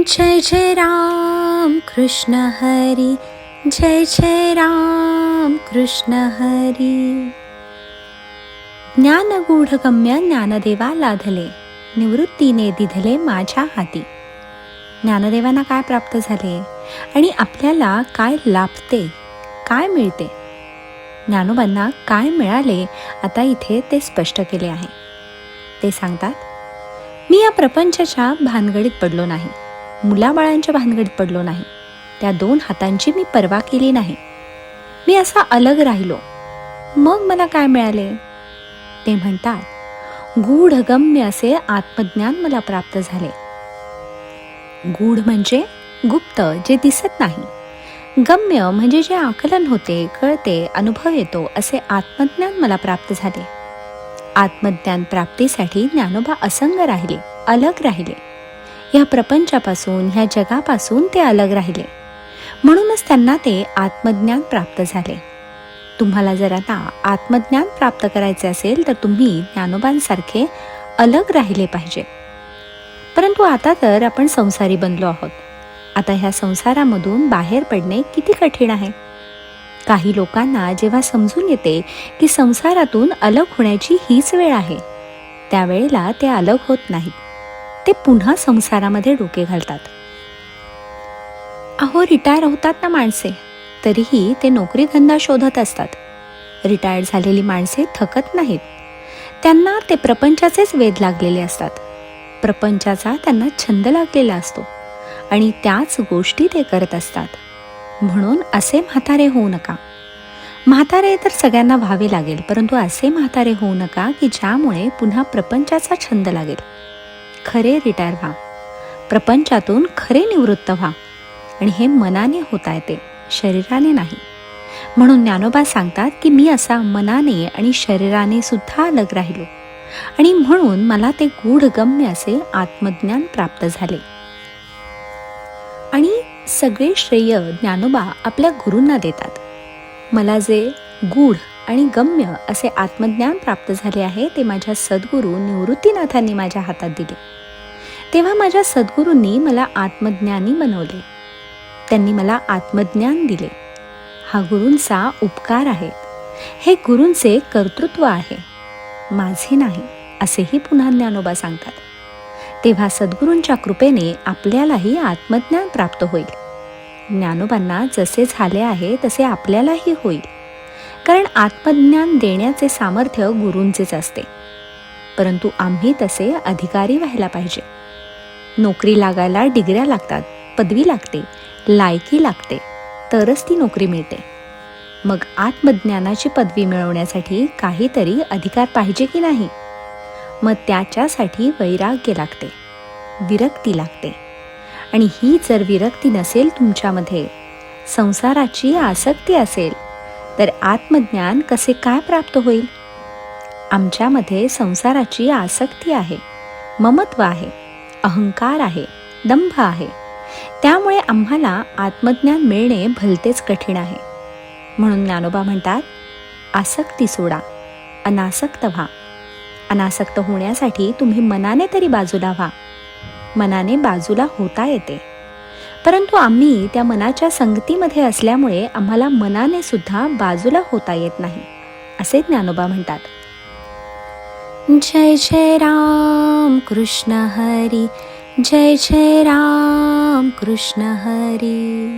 जय जय राम कृष्ण हरी, जय जय राम कृष्ण हरी. ज्ञानगूढगम्य ज्ञानदेवा लाधले, निवृत्तीने दिधले माझ्या हाती. ज्ञानदेवांना काय प्राप्त झाले आणि आपल्याला काय लाभते, काय मिळते? ज्ञानोबांना काय मिळाले आता इथे ते स्पष्ट केले आहे. ते सांगतात, मी या प्रपंचाच्या भानगडीत पडलो नाही, मुलाबाळांच्या भानगडीत पडलो नाही, त्या 2 हातांची मी पर्वा केली नाही. मी असा अलग राहिलो, मग मला काय मिळाले? ते म्हणतात, गूढगम्य असे आत्मज्ञान मला प्राप्त झाले. गूढ म्हणजे गुप्त, जे दिसत नाही. गम्य म्हणजे जे आकलन होते, कळते, अनुभव येतो, असे आत्मज्ञान मला प्राप्त झाले. आत्मज्ञान प्राप्तीसाठी ज्ञानोबा असंग राहिले, अलग राहिले. ह्या प्रपंचापासून, ह्या जगापासून ते अलग राहिले. म्हणूनच त्यांना ते आत्मज्ञान प्राप्त झाले. तुम्हाला जर आता आत्मज्ञान प्राप्त करायचे असेल तर तुम्ही ज्ञानोबांसारखे अलग राहिले पाहिजे. परंतु आता तर आपण संसारी बनलो आहोत. आता ह्या संसारामधून बाहेर पडणे किती कठीण आहे. काही लोकांना जेव्हा समजून येते की संसारातून अलग होण्याची हीच वेळ आहे, त्यावेळेला ते अलग होत नाहीत. ते पुन्हा संसारामध्ये डोके घालतात. अहो, रिटायर होतात ना माणसे, तरीही ते नोकरी धंदा शोधत असतात. रिटायर्ड झालेली माणसे थकत नाहीत. त्यांना ते प्रपंचाचेच वेध लागलेले असतात. प्रपंचाचा त्यांना छंद लागलेला असतो आणि त्याच गोष्टी ते करत असतात. म्हणून असे म्हातारे होऊ नका. म्हातारे तर सगळ्यांना व्हावे लागेल, परंतु असे म्हातारे होऊ नका की ज्यामुळे पुन्हा प्रपंचाचा छंद लागेल. खरे रिटायर व्हा, प्रपंचातून खरे निवृत्त व्हा, आणि हे मनाने होता येते, शरीराने नाही. म्हणून ज्ञानोबा सांगतात की मी असा मनाने आणि शरीराने सुद्धा अलग राहिलो, आणि म्हणून मला ते गूढगम्य असे आत्मज्ञान प्राप्त झाले. आणि सगळे श्रेय ज्ञानोबा आपल्या गुरूंना देतात. मला जे गूढ आणि गम्य असे आत्मज्ञान प्राप्त झाले आहे ते माझ्या सद्गुरू निवृत्तीनाथांनी माझ्या हातात दिले. तेव्हा माझ्या सद्गुरूंनी मला आत्मज्ञानी बनवले. त्यांनी मला आत्मज्ञान दिले. हा गुरूंचा उपकार आहे. हे गुरूंचे कर्तृत्व आहे, माझे नाही, असेही पुन्हा ज्ञानोबा सांगतात. तेव्हा सद्गुरूंच्या कृपेने आपल्यालाही आत्मज्ञान प्राप्त होईल. ज्ञानोबांना जसे झाले आहे तसे आपल्यालाही होईल. कारण आत्मज्ञान देण्याचे सामर्थ्य गुरूंचेच असते. परंतु आम्ही तसे अधिकारी व्हायला पाहिजे. नोकरी लागायला डिग्र्या लागतात, पदवी लागते, लायकी लागते, तरच ती नोकरी मिळते. मग आत्मज्ञानाची पदवी मिळवण्यासाठी काहीतरी अधिकार पाहिजे की नाही? मग त्याच्यासाठी वैराग्य लागते, विरक्ती लागते. आणि ही जर विरक्ती नसेल तुमच्यामध्ये, संसाराची आसक्ती असेल, तर आत्मज्ञान कसे काय प्राप्त होईल? आमच्यामध्ये संसाराची आसक्ती आहे, ममत्व आहे, अहंकार आहे, दंभ आहे. त्यामुळे आम्हाला आत्मज्ञान मिळणे भलतेच कठीण आहे. म्हणून ज्ञानोबा म्हणतात, आसक्ती सोडा, अनासक्त व्हा. अनासक्त होण्यासाठी तुम्ही मनाने तरी बाजूला व्हा. मनाने बाजूला होता येते, परंतु आम्ही त्या मनाच्या संगतीमध्ये असल्यामुळे आम्हाला मनाने सुद्धा बाजूला होता येत नाही, असे ज्ञानोबा म्हणतात. जय जय राम कृष्ण हरी, जय जय राम कृष्ण हरी.